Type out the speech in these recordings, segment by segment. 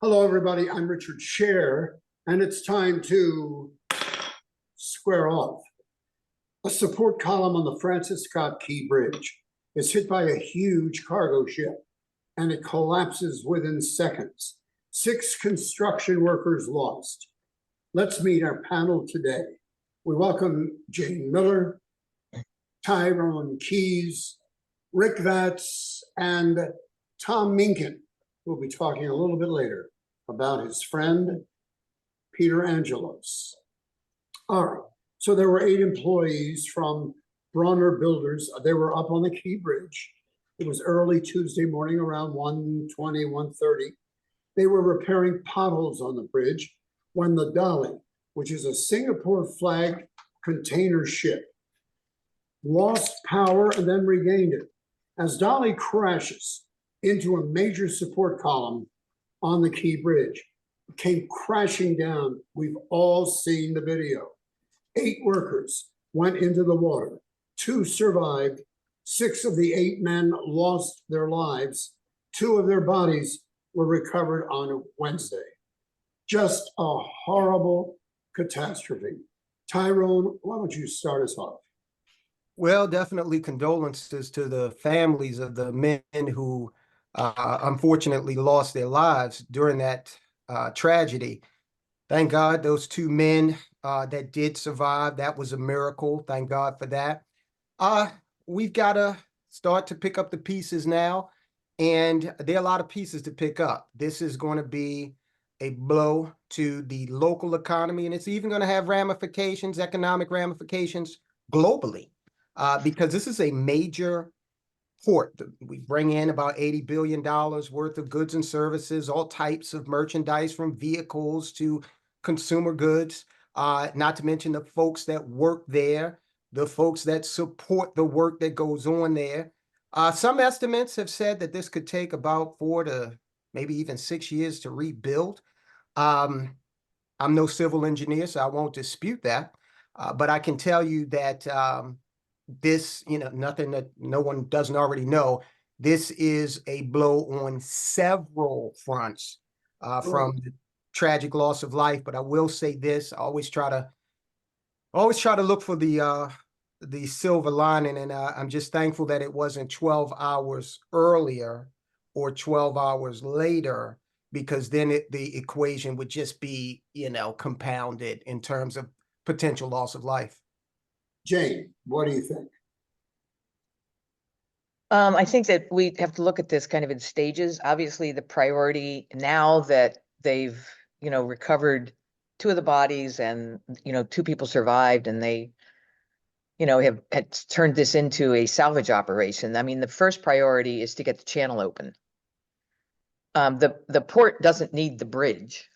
Hello, everybody. I'm Richard Sher, and it's time to square off. A support column on the Francis Scott Key Bridge is hit by a huge cargo ship, and it collapses within seconds. 6 construction workers lost. Let's meet our panel today. We welcome Jayne Miller, Tyrone Keys, Rick Vatz, and Tom Minkin, who will be talking a little bit later about his friend, Peter Angelos. All right, so there were 8 employees from Bronner Builders. They were up on the Key Bridge. It was early Tuesday morning around 1:20, 1:30. They were repairing potholes on the bridge when the Dolly, which is a Singapore flagged container ship, lost power and then regained it. As Dolly crashes into a major support column on the Key Bridge, it came crashing down. We've all seen the video. 8 workers went into the water. 2 survived. 6 of the 8 men lost their lives. 2 of their bodies were recovered on Wednesday. Just a horrible catastrophe. Tyrone, why don't you start us off? Well, definitely condolences to the families of the men who unfortunately lost their lives during that tragedy. Thank God those 2 men that did survive. That was a miracle. Thank God for that. We've got to start to pick up the pieces now, and there are a lot of pieces to pick up. This is going to be a blow to the local economy, and it's even going to have ramifications, economic ramifications globally, because this is a major port. We bring in about $80 billion worth of goods and services, all types of merchandise from vehicles to consumer goods, not to mention the folks that work there, the folks that support the work that goes on there. Some estimates have said that this could take about 4 to maybe even 6 years to rebuild. I'm no civil engineer, so I won't dispute that. But I can tell you that this, nothing that no one doesn't already know, this is a blow on several fronts from the tragic loss of life. But I will say this: I always try to look for the silver lining, and I'm just thankful that it wasn't 12 hours earlier or 12 hours later, because then the equation would just be, compounded in terms of potential loss of life. Jayne, what do you think? I think that we have to look at this kind of in stages. Obviously, the priority now that they've, recovered 2 of the bodies and, 2 people survived, and they, have turned this into a salvage operation. I mean, the first priority is to get the channel open. The port doesn't need the bridge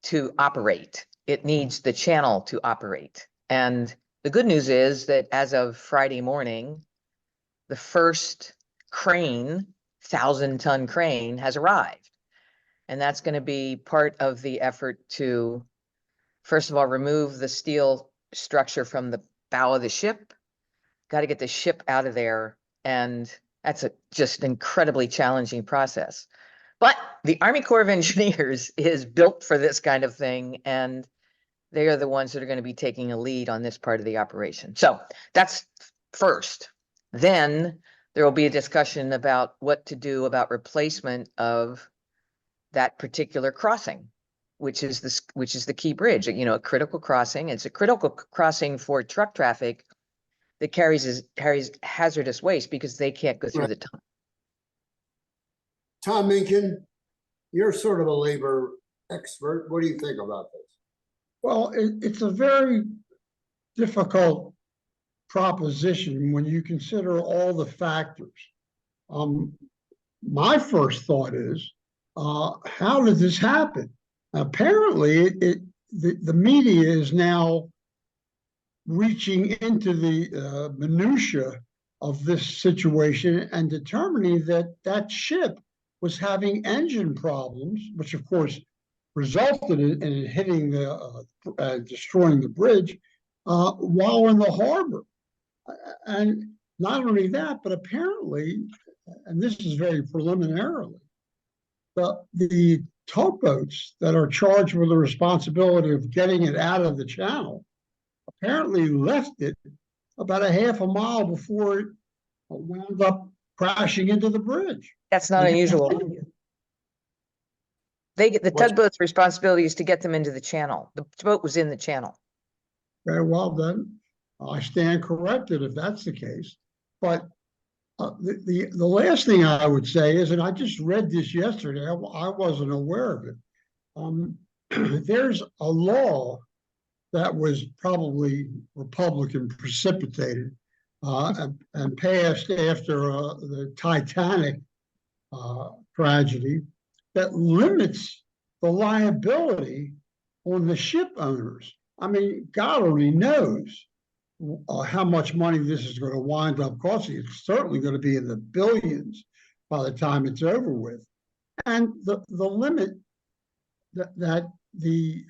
to operate. It needs the channel to operate. And the good news is that as of Friday morning, the first crane, 1,000-ton crane, has arrived. And that's going to be part of the effort to, first of all, remove the steel structure from the bow of the ship. Got to get the ship out of there. And that's just incredibly challenging process. But the Army Corps of Engineers is built for this kind of thing, and they are the ones that are going to be taking a lead on this part of the operation. So that's first. Then there will be a discussion about what to do about replacement of that particular crossing, which is the Key Bridge. A critical crossing. It's a critical crossing for truck traffic that carries hazardous waste because they can't go through the tunnel. Tom Minkin, you're sort of a labor expert. What do you think about this? Well, it's a very difficult proposition when you consider all the factors. My first thought is, how did this happen? Apparently, the media is now reaching into the minutia of this situation and determining that ship was having engine problems, which of course resulted in it hitting destroying the bridge while in the harbor. And not only that, but apparently, and this is very preliminarily, the tugboats that are charged with the responsibility of getting it out of the channel apparently left it about a half a mile before it wound up crashing into the bridge. That's not unusual. The tugboat's responsibility is to get them into the channel. The boat was in the channel. Very well, then I stand corrected if that's the case. But the last thing I would say is, and I just read this yesterday, I wasn't aware of it. There's a law that was probably Republican precipitated and passed after the Titanic tragedy that limits the liability on the ship owners. I mean, God only knows how much money this is going to wind up costing. It's certainly going to be in the billions by the time it's over with. And the limit that the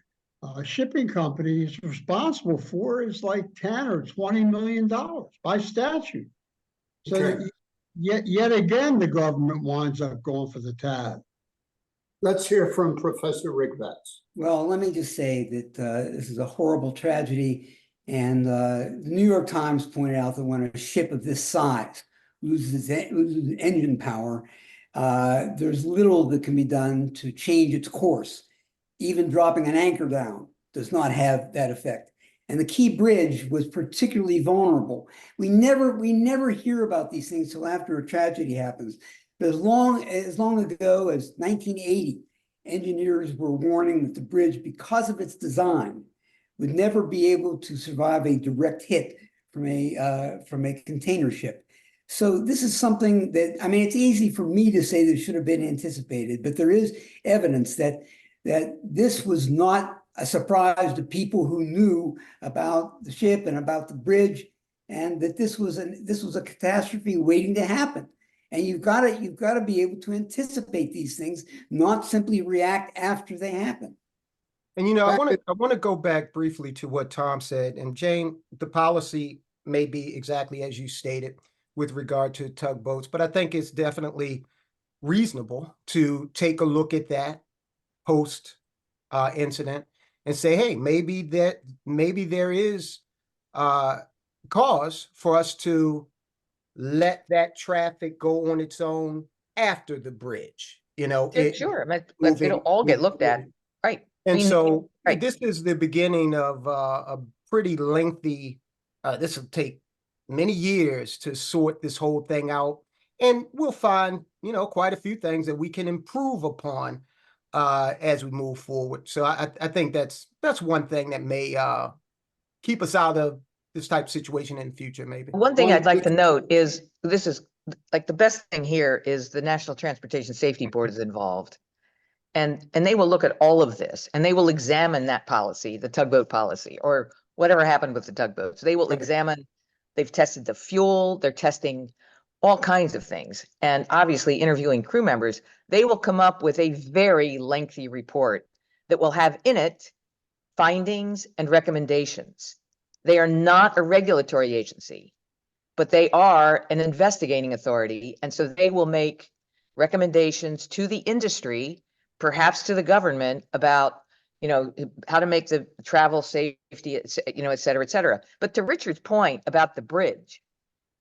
shipping company is responsible for is like 10 or $20 million by statute. So Okay. yet again, the government winds up going for the tab. Let's hear from Professor Rick Vatz. Well, let me just say that this is a horrible tragedy. And the New York Times pointed out that when a ship of this size loses engine power, there's little that can be done to change its course. Even dropping an anchor down does not have that effect. And the Key Bridge was particularly vulnerable. We never hear about these things till after a tragedy happens. But as long ago as 1980, engineers were warning that the bridge, because of its design, would never be able to survive a direct hit from a container ship. So this is something that, I mean, it's easy for me to say that should have been anticipated, but there is evidence that this was not a surprise to people who knew about the ship and about the bridge, and that this was a catastrophe waiting to happen. And you've got to be able to anticipate these things, not simply react after they happen. And I want to go back briefly to what Tom said. And Jayne, the policy may be exactly as you stated with regard to tugboats, but I think it's definitely reasonable to take a look at that post incident and say, hey, maybe there is cause for us to let that traffic go on its own after the bridge. Sure. I mean, it'll all get looked at, right? And so right. This is the beginning of a pretty lengthy, this will take many years to sort this whole thing out. And we'll find, quite a few things that we can improve upon as we move forward. So I think that's one thing that may keep us out of this type of situation in the future, maybe. One thing I'd like to note is, this is like the best thing here is the National Transportation Safety Board is involved. And they will look at all of this, and they will examine that policy, the tugboat policy, or whatever happened with the tugboats. They will examine, they've tested the fuel, they're testing all kinds of things. And obviously interviewing crew members, they will come up with a very lengthy report that will have in it findings and recommendations. They are not a regulatory agency, but they are an investigating authority. And so they will make recommendations to the industry, perhaps to the government, about, how to make the travel safety, et cetera, et cetera. But to Richard's point about the bridge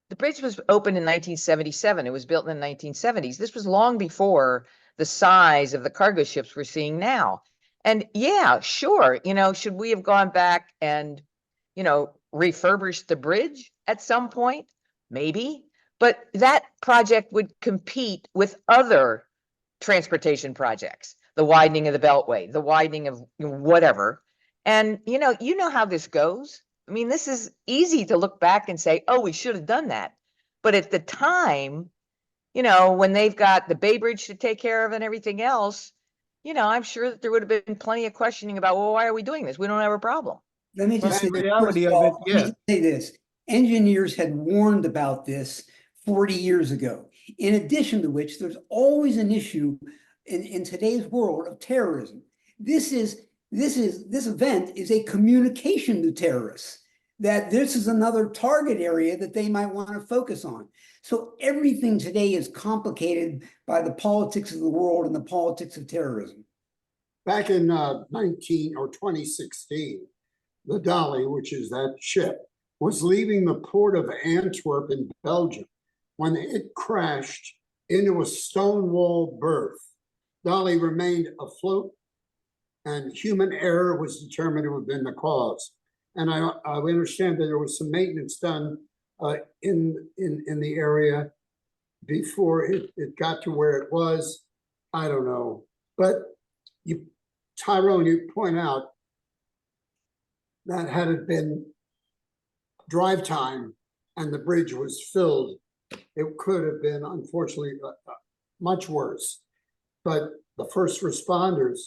was opened in 1977. It was built in the 1970s. This was long before the size of the cargo ships we're seeing now. And yeah, sure, should we have gone back and, refurbished the bridge at some point? Maybe. But that project would compete with other transportation projects, the widening of the Beltway, the widening of whatever. And, you know how this goes. I mean, this is easy to look back and say, oh, we should have done that. But at the time, when they've got the Bay Bridge to take care of and everything else, I'm sure that there would have been plenty of questioning about, well, why are we doing this? We don't have a problem. Let me just say, the reality of it, let me say this. Engineers had warned about this 40 years ago. In addition to which, there's always an issue in today's world of terrorism. This event is a communication to terrorists, that this is another target area that they might want to focus on. So everything today is complicated by the politics of the world and the politics of terrorism. back in 2016, the Dolly, which is that ship, was leaving the port of Antwerp in Belgium when it crashed into a stone wall berth. Dolly remained afloat, and human error was determined to have been the cause. And I understand that there was some maintenance done in the area before it got to where it was. I don't know, but Tyrone, you point out that had it been drive time and the bridge was filled, it could have been unfortunately much worse. But the first responders,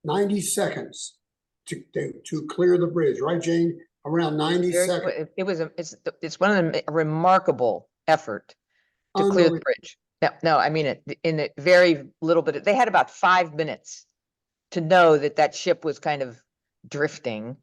90 seconds to clear the bridge, right, Jayne? Around 90 seconds. It's one of the remarkable effort to clear the bridge. No, I mean it in a very little bit. They had about 5 minutes to know that that ship was kind of drifting,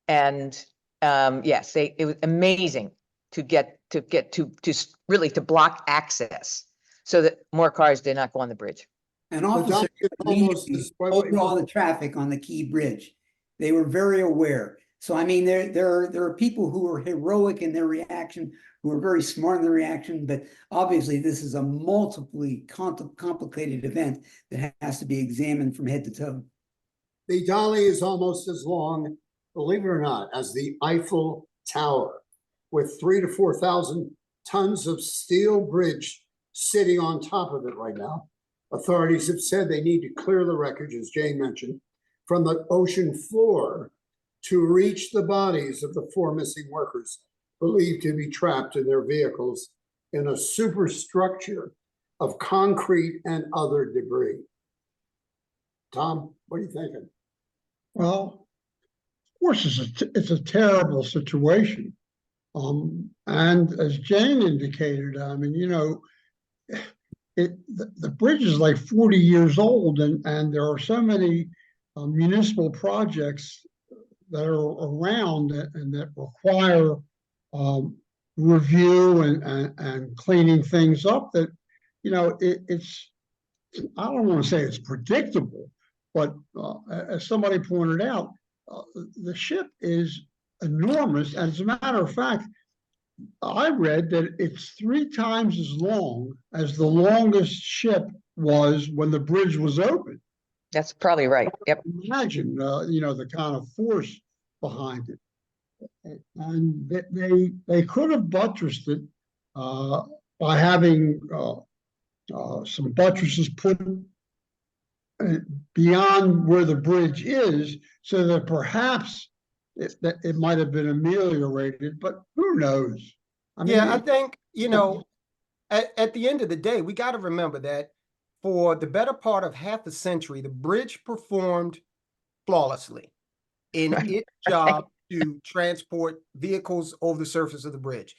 and yes, it was amazing to get to really to block access so that more cars did not go on the bridge. And officers over all the traffic on the Key Bridge. They were very aware. So I mean, there are people who are heroic in their reaction, who are very smart in their reaction, but obviously this is a multiply complicated event that has to be examined from head to toe. The Dolly is almost as long, believe it or not, as the Eiffel Tower, with 3,000 to 4,000 tons of steel bridge sitting on top of it right now. Authorities have said they need to clear the wreckage, as Jayne mentioned, from the ocean floor to reach the bodies of the 4 missing workers believed to be trapped in their vehicles in a superstructure of concrete and other debris. Tom, what are you thinking? Well, of course, it's a terrible situation. And as Jayne indicated, I mean, you know, the bridge is like 40 years old, and there are so many municipal projects that are around and that require review and cleaning things up, that, you know, it's, I don't want to say it's predictable, but as somebody pointed out, the ship is enormous. And as a matter of fact, I read that it's 3 times as long as the longest ship was when the bridge was open. That's probably right. Yep. Imagine, you know, the kind of force behind it. And they could have buttressed it by having some buttresses put beyond where the bridge is, so that perhaps it might have been ameliorated, but who knows? I mean, I think, you know, at the end of the day, we got to remember that for the better part of half a century, the bridge performed flawlessly in its job to transport vehicles over the surface of the bridge.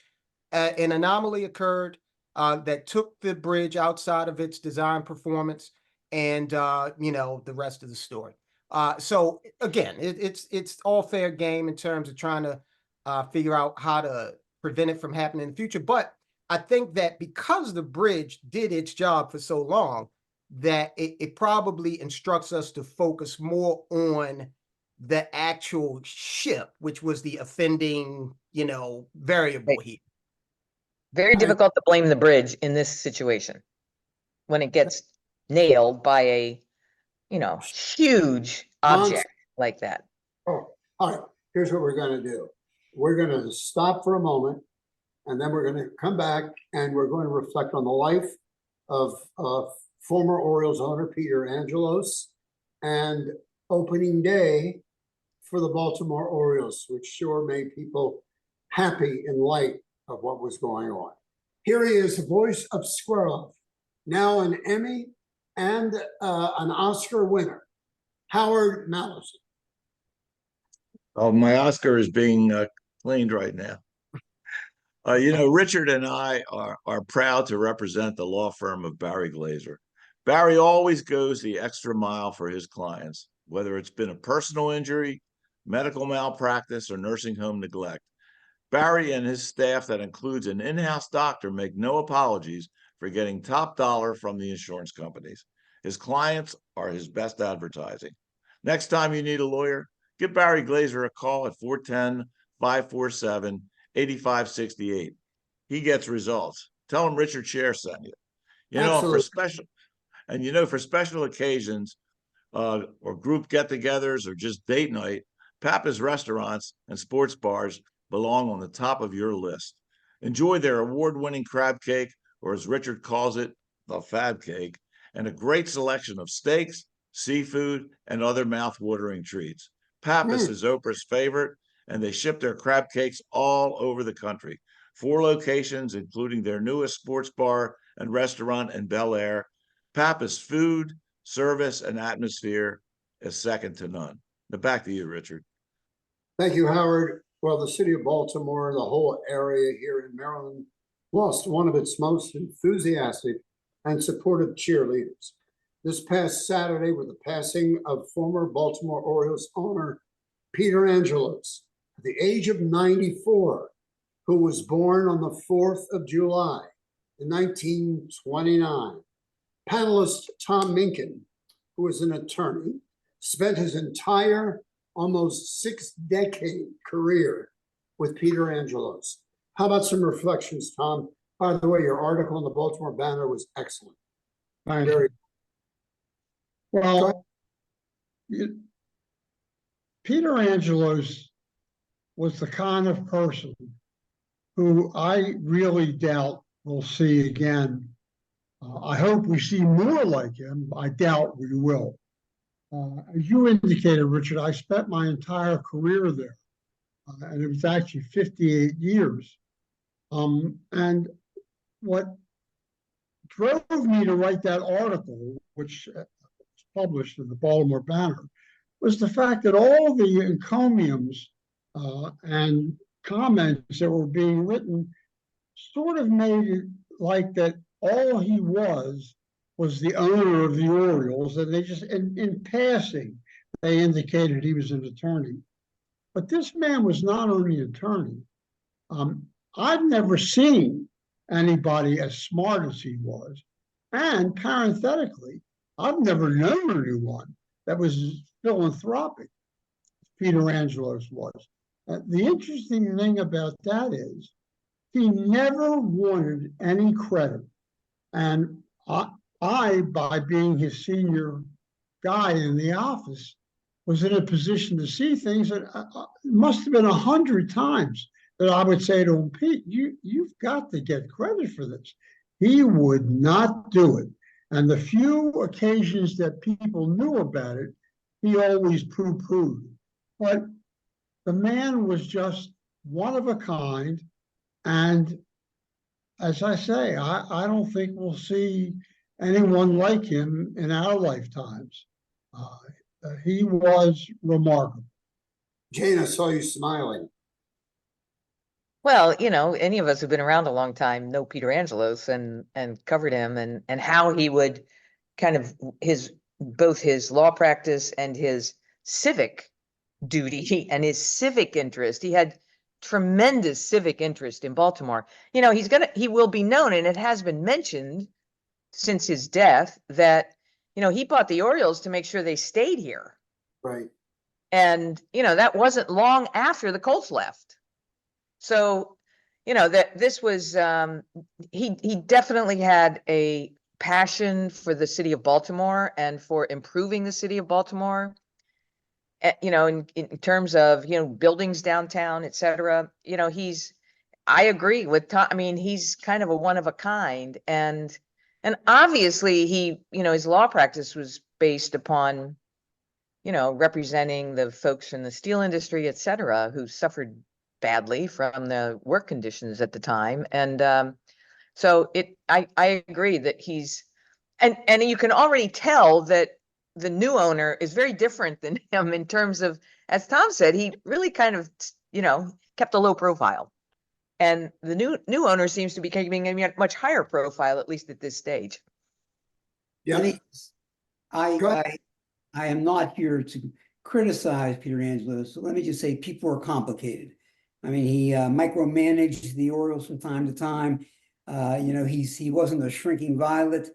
An anomaly occurred that took the bridge outside of its design performance, and you know, the rest of the story. So again, it's all fair game in terms of trying to figure out how to prevent it from happening in the future. But I think that because the bridge did its job for so long, that it probably instructs us to focus more on the actual ship, which was the offending, you know, variable here. Very difficult to blame the bridge in this situation when it gets nailed by a, you know, huge object like that. Oh, all right. Here's what we're going to do. We're going to stop for a moment, and then we're going to come back and we're going to reflect on the life of former Orioles owner Peter Angelos and opening day for the Baltimore Orioles, which sure made people happy in light of what was going on. Here he is, the voice of Squirrel, now an Emmy and an Oscar winner, Howard Mallison. Oh, my Oscar is being cleaned right now. You know, Richard and I are proud to represent the law firm of Barry Glazer. Barry always goes the extra mile for his clients, whether it's been a personal injury, medical malpractice, or nursing home neglect. Barry and his staff, that includes an in-house doctor, make no apologies for getting top dollar from the insurance companies. His clients are his best advertising. Next time you need a lawyer, give Barry Glazer a call at 410-547-8568. He gets results. Tell him Richard Sher sent you. For special occasions, or group get-togethers, or just date night, Pappas restaurants and sports bars belong on the top of your list. Enjoy their award-winning crab cake, or as Richard calls it, the fab cake, and a great selection of steaks, seafood, and other mouth-watering treats. Pappas is Oprah's favorite, and they ship their crab cakes all over the country. 4 locations, including their newest sports bar and restaurant in Bel Air. Pappas food, service, and atmosphere is second to none. Now back to you, Richard. Thank you, Howard. Well, the city of Baltimore, the whole area here in Maryland, lost one of its most enthusiastic and supportive cheerleaders. This past Saturday, with the passing of former Baltimore Orioles owner Peter Angelos, at the age of 94, who was born on the 4th of July in 1929. Panelist Tom Minkin, who was an attorney, spent his entire almost 6-decade career with Peter Angelos. How about some reflections, Tom? By the way, your article in the Baltimore Banner was excellent. Thank Very you. Well, Peter Angelos was the kind of person who I really doubt we'll see again. I hope we see more like him. I doubt we will. As you indicated, Richard, I spent my entire career there, and it was actually 58 years. And what drove me to write that article, which was published in the Baltimore Banner, was the fact that all the encomiums and comments that were being written sort of made it like that all he was the owner of the Orioles, and they just, in passing, they indicated he was an attorney. But this man was not only an attorney. I've never seen anybody as smart as he was. And parenthetically, I've never known anyone that was philanthropic. Peter Angelos was. The interesting thing about that is he never wanted any credit. And I, by being his senior guy in the office, was in a position to see things that must have been 100 times that I would say to him, Pete, you've got to get credit for this. He would not do it. And the few occasions that people knew about it, he always poo-pooed. But the man was just one of a kind. And as I say, I don't think we'll see anyone like him in our lifetimes. He was remarkable. Jayne, I saw you smiling. Well, any of us who've been around a long time know Peter Angelos and covered him and how he would kind of both his law practice and his civic duty and his civic interest. He had tremendous civic interest in Baltimore. He will be known, and it has been mentioned since his death that, he bought the Orioles to make sure they stayed here. Right. And, that wasn't long after the Colts left. So, that this was, he definitely had a passion for the city of Baltimore and for improving the city of Baltimore, in terms of, buildings downtown, et cetera. I agree with Tom. I mean, he's kind of a one of a kind. And obviously his law practice was based upon, representing the folks in the steel industry, et cetera, who suffered badly from the work conditions at the time. And so I agree that he's, and you can already tell that the new owner is very different than him in terms of, as Tom said, he really kind of, kept a low profile. And the new owner seems to be keeping a much higher profile, at least at this stage. Yeah. I am not here to criticize Peter Angelos, so let me just say people are complicated. I mean, he micromanaged the Orioles from time to time. He wasn't a shrinking violet.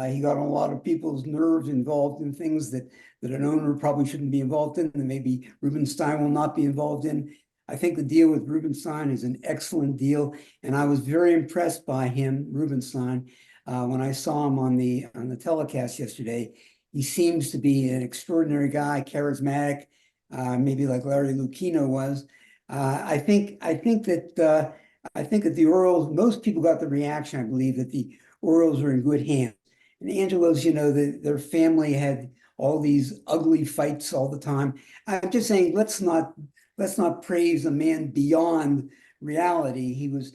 He got on a lot of people's nerves involved in things that an owner probably shouldn't be involved in, and maybe Rubenstein will not be involved in. I think the deal with Rubenstein is an excellent deal, and I was very impressed by him, Rubenstein, when I saw him on the telecast yesterday. He seems to be an extraordinary guy, charismatic, maybe like Larry Lucchino was. I think that the Orioles, most people got the reaction, I believe, that the Orioles are in good hands. And Angelos, their family had all these ugly fights all the time. I'm just saying, let's not praise a man beyond reality. He was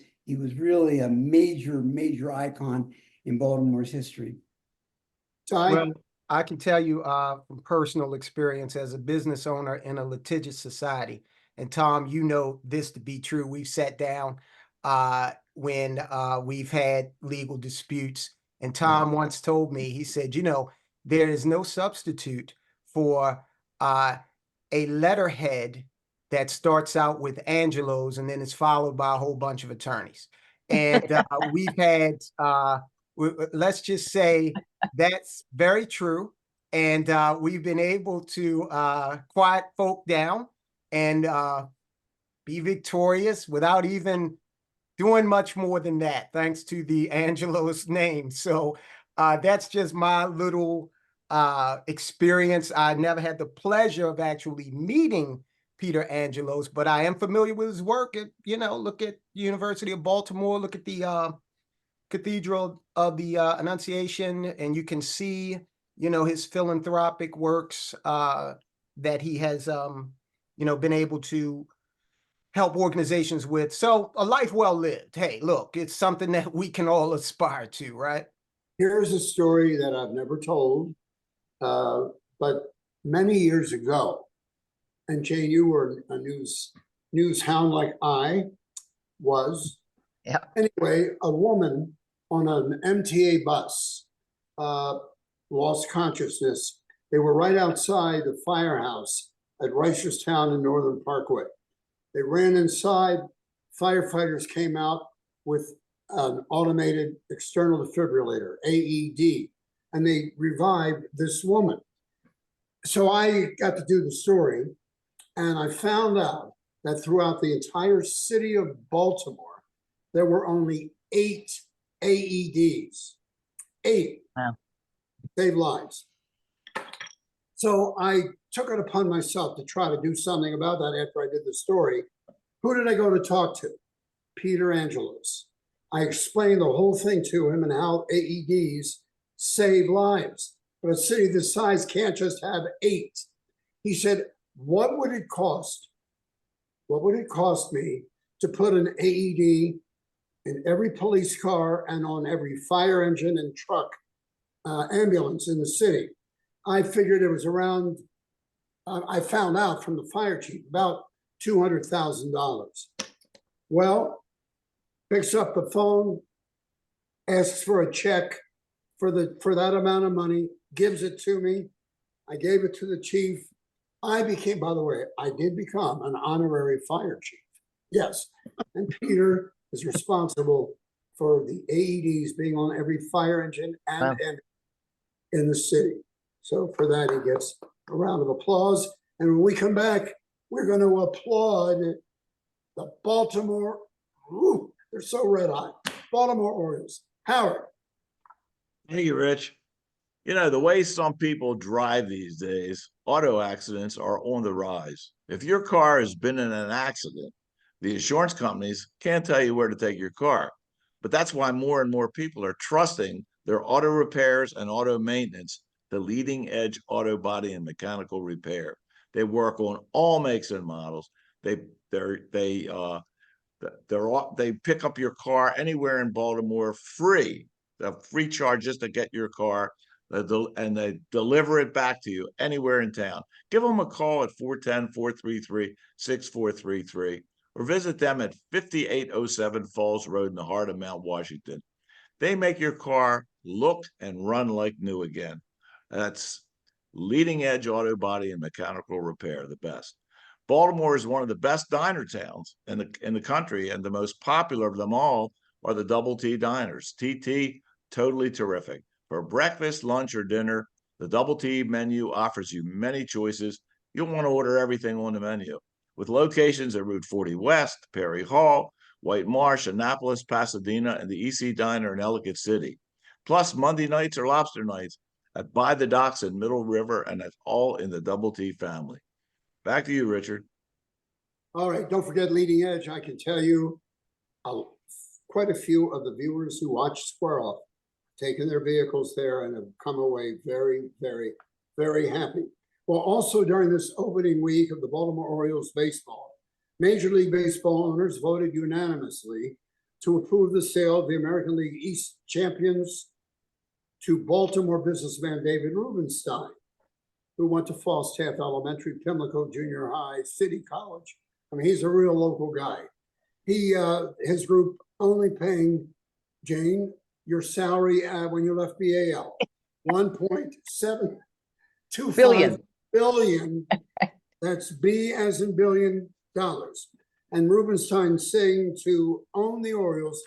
really a major icon in Baltimore's history. Ty? Well, I can tell you from personal experience as a business owner in a litigious society, and Tom, you know this to be true. We've sat down when we've had legal disputes, and Tom once told me, he said, there is no substitute for a letterhead that starts out with Angelos and then is followed by a whole bunch of attorneys. And we've had, let's just say, that's very true. And we've been able to quiet folk down and be victorious without even doing much more than that, thanks to the Angelos name. So that's just my little experience. I never had the pleasure of actually meeting Peter Angelos, but I am familiar with his work. Look at University of Baltimore, look at the Cathedral of the Annunciation, and you can see, his philanthropic works that he has, been able to help organizations with. So a life well lived. Hey, look, it's something that we can all aspire to, right? Here's a story that I've never told, but many years ago, and Jayne, you were a news hound like I was. Yeah. Anyway, a woman on an MTA bus lost consciousness. They were right outside the firehouse at Reisterstown and Northern Parkway. They ran inside. Firefighters came out with an automated external defibrillator, AED, and they revived this woman. So I got to do the story, and I found out that throughout the entire city of Baltimore, there were only 8 AEDs. 8. Wow. Save lives. So I took it upon myself to try to do something about that after I did the story. Who did I go to talk to? Peter Angelos. I explained the whole thing to him and how AEDs save lives. But a city this size can't just have 8. He said, what would it cost? What would it cost me to put an AED in every police car and on every fire engine and truck, ambulance in the city? I figured it was around, I found out from the fire chief, about $200,000. Well, picks up the phone, asks for a check for that amount of money, gives it to me. I gave it to the chief. I became, by the way, I did become an honorary fire chief. Yes. And Peter is responsible for the AEDs being on every fire engine and in the city. So for that, he gets a round of applause. And when we come back, we're going to applaud the Baltimore, they're so red hot, Baltimore Orioles. Howard. Thank you, Rich. The way some people drive these days, auto accidents are on the rise. If your car has been in an accident, the insurance companies can't tell you where to take your car. But that's why more and more people are trusting their auto repairs and auto maintenance to leading edge auto body and mechanical repair. They work on all makes and models. They pick up your car anywhere in Baltimore free, a free charge just to get your car, and they deliver it back to you anywhere in town. Give them a call at 410-433-6433 or visit them at 5807 Falls Road in the heart of Mount Washington. They make your car look and run like new again. That's leading edge auto body and mechanical repair, the best. Baltimore is one of the best diner towns in the country, and the most popular of them all are the Double T diners. TT, totally terrific. For breakfast, lunch, or dinner, the Double T menu offers you many choices. You'll want to order everything on the menu. With locations at Route 40 West, Perry Hall, White Marsh, Annapolis, Pasadena, and the EC Diner in Ellicott City. Plus, Monday nights are lobster nights at By the Docks in Middle River, and that's all in the Double T family. Back to you, Richard. All right, don't forget Leading Edge. I can tell you quite a few of the viewers who watch Square Off taken their vehicles there and have come away very, very, very happy. Well, also during this opening week of the Baltimore Orioles baseball, Major League Baseball owners voted unanimously to approve the sale of the American League East champions to Baltimore businessman David Rubenstein, who went to Falstaff Elementary, Pimlico Junior High, City College. I mean, he's a real local guy. His group only paying, Jayne, your salary when you left BAL, $1.725 billion. That's B as in billion dollars. And Rubenstein saying to own the Orioles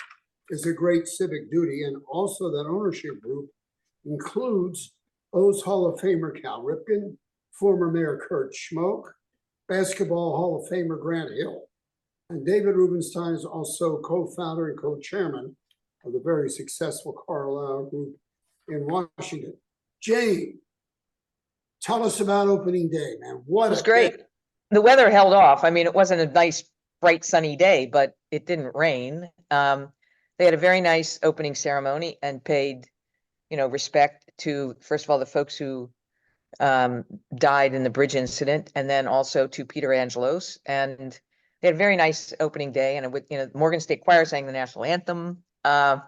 is a great civic duty. And also that ownership group includes O's Hall of Famer Cal Ripken, former Mayor Kurt Schmoke, Basketball Hall of Famer Grant Hill. And David Rubenstein is also co-founder and co-chairman of the very successful Carlisle Group in Washington. Jayne, tell us about opening day, man. It was great. The weather held off. I mean, it wasn't a nice, bright, sunny day, but it didn't rain. They had a very nice opening ceremony and paid, respect to, first of all, the folks who died in the bridge incident, and then also to Peter Angelos. And they had a very nice opening day, and with Morgan State Choir sang the national anthem. And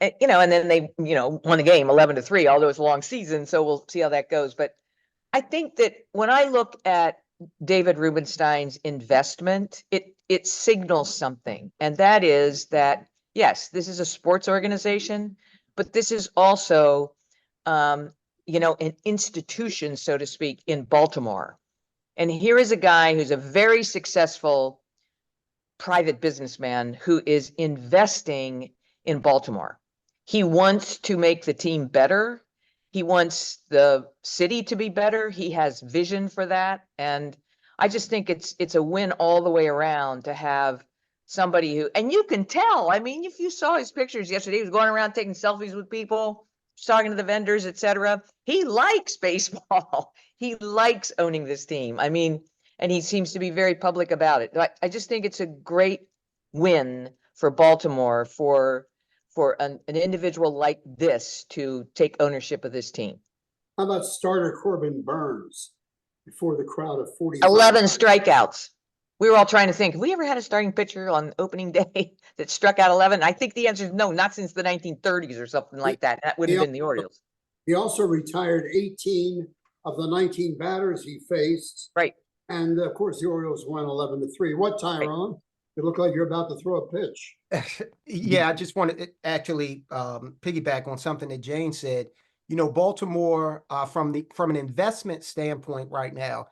then they won the game 11-3, although it's a long season, so we'll see how that goes. But I think that when I look at David Rubenstein's investment, it signals something, and that is that yes, this is a sports organization, but this is also an institution, so to speak, in Baltimore. And here is a guy who's a very successful private businessman who is investing in Baltimore. He wants to make the team better. He wants the city to be better. He has vision for that. And I just think it's a win all the way around to have somebody who, and you can tell, I mean, if you saw his pictures yesterday, he was going around taking selfies with people, talking to the vendors, etc. He likes baseball. He likes owning this team. I mean, and he seems to be very public about it. I just think it's a great win for Baltimore for an individual like this to take ownership of this team. How about starter Corbin Burns before the crowd of 40? 11 strikeouts. We were all trying to think, have we ever had a starting pitcher on opening day that struck out 11? I think the answer is no, not since the 1930s or something like that. That would have been the Orioles. He also retired 18 of the 19 batters he faced. Right. And of course, the Orioles won 11-3. What, Tyrone? Right. It looked like you're about to throw a pitch. Yeah, I just wanted to actually piggyback on something that Jayne said. Baltimore, from an investment standpoint right now,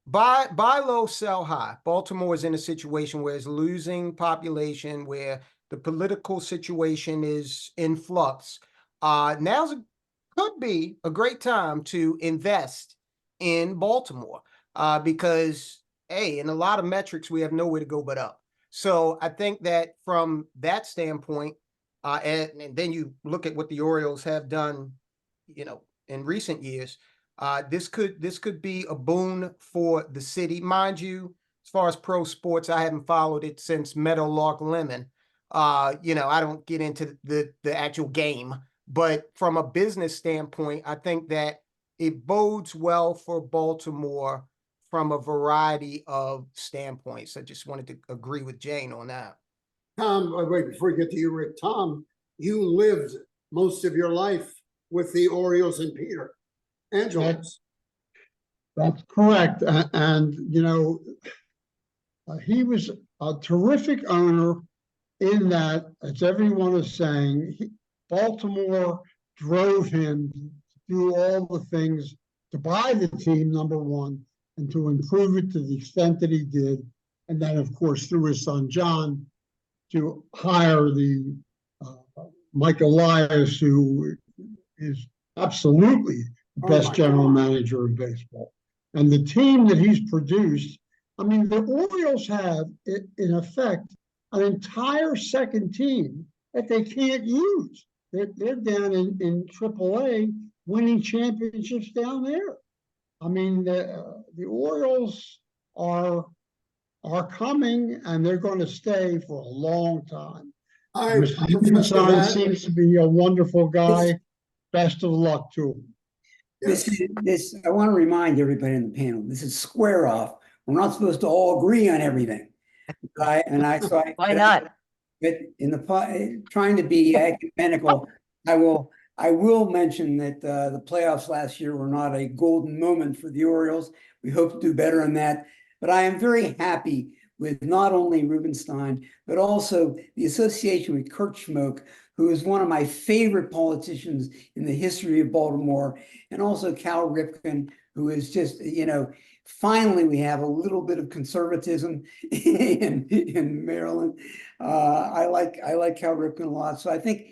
buy low, sell high. Baltimore is in a situation where it's losing population, where the political situation is in flux. Could be a great time to invest in Baltimore because, in a lot of metrics, we have nowhere to go but up. So I think that from that standpoint, and then you look at what the Orioles have done, in recent years, this could be a boon for the city. Mind you, as far as pro sports, I haven't followed it since Meadowlark Lemon. I don't get into the actual game. But from a business standpoint, I think that it bodes well for Baltimore from a variety of standpoints. I just wanted to agree with Jayne on that. Tom, wait, before we get to you, Rick, Tom, you lived most of your life with the Orioles and Peter Angelos. That's correct. And he was a terrific owner in that, as everyone is saying, Baltimore drove him to do all the things to buy the team, number one, and to improve it to the extent that he did. And then, of course, through his son, John, to hire the Mike Elias, who is absolutely the Oh best my general God. manager in baseball. And the team that he's produced, I mean, the Orioles have, in effect, an entire second team that they can't use. They're down in AAA winning championships down there. I mean, the Orioles are coming, and they're going to stay for a long time. Mr. Professor Rubenstein Vatz, seems to be a wonderful guy. Best of luck to him. yes. This, I want to remind everybody in the panel, this is square off. We're not supposed to all agree on everything. Why not? But trying to be ecumenical, I will mention that the playoffs last year were not a golden moment for the Orioles. We hope to do better on that. But I am very happy with not only Rubenstein, but also the association with Kurt Schmoke, who is one of my favorite politicians in the history of Baltimore, and also Cal Ripken, who is just, finally we have a little bit of conservatism in Maryland. I like Cal Ripken a lot. So I think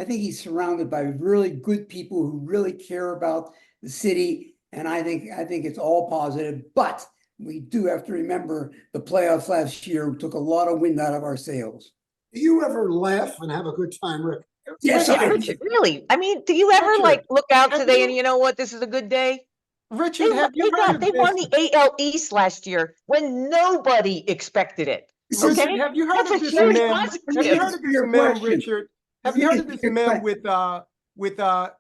he's surrounded by really good people who really care about the city, and I think it's all positive. But we do have to remember the playoffs last year took a lot of wind out of our sails. Do you ever laugh and have a good time, Rick? Yes, Richard, really? I mean, do you ever Richard, look out have today you- and you know what? This is a good day. Richard, have you heard of They won this? the AL East last year when nobody expected it. Richard, Okay, have you heard that's of a this huge meme? positive. Have you heard of this Your meme, question. Richard? Have you heard of this meme with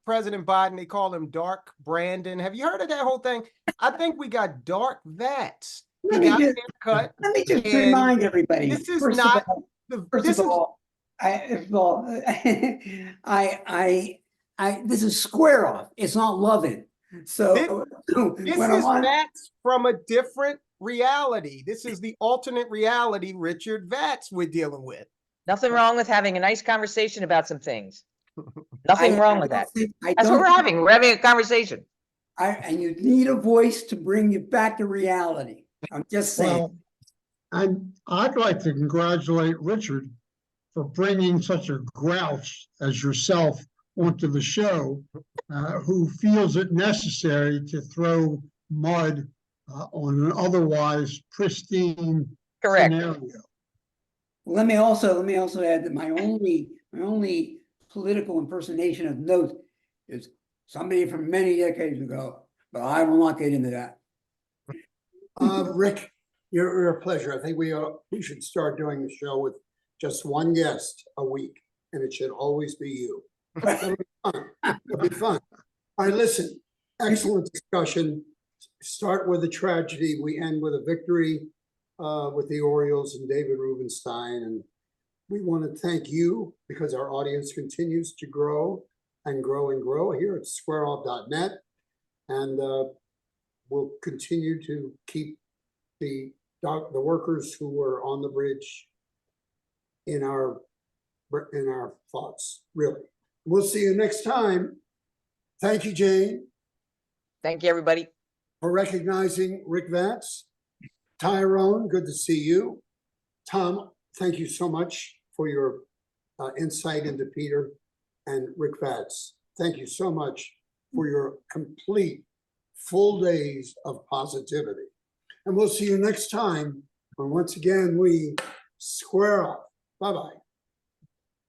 President Biden? They call him Dark Brandon. Have you heard of that whole thing? I think we got Dark Vatz. He Let me got a just- haircut. Let me just And remind everybody. This is First not of all, the. First This of is all, this is square off. It's not loving. So this when is I'm on, Vatz from a different reality. This is the alternate reality Richard Vatz we're dealing with. Nothing wrong with having a nice conversation about some things. Nothing wrong with that. That's what we're having. We're having a conversation. And you need a voice to bring you back to reality. I'm just saying. Well, and I'd like to congratulate Richard for bringing such a grouch as yourself onto the show, who feels it necessary to throw mud on an otherwise pristine Correct. scenario. Let me also add that my only political impersonation of note is somebody from many decades ago, but I will not get into that. Rick, you're a pleasure. I think we should start doing the show with just one guest a week, and it should always be you. That'll be fun. It'll be fun. All right, listen, excellent discussion. Start with a tragedy. We end with a victory with the Orioles and David Rubenstein. And we want to thank you because our audience continues to grow and grow and grow here at squareoff.net. And we'll continue to keep the workers who were on the bridge in our thoughts, really. We'll see you next time. Thank you, Jayne, Thank you, everybody. for recognizing Rick Vatz. Tyrone, good to see you. Tom, thank you so much for your insight into Peter and Rick Vatz. Thank you so much for your complete full days of positivity. And we'll see you next time when once again we square off. Bye-bye.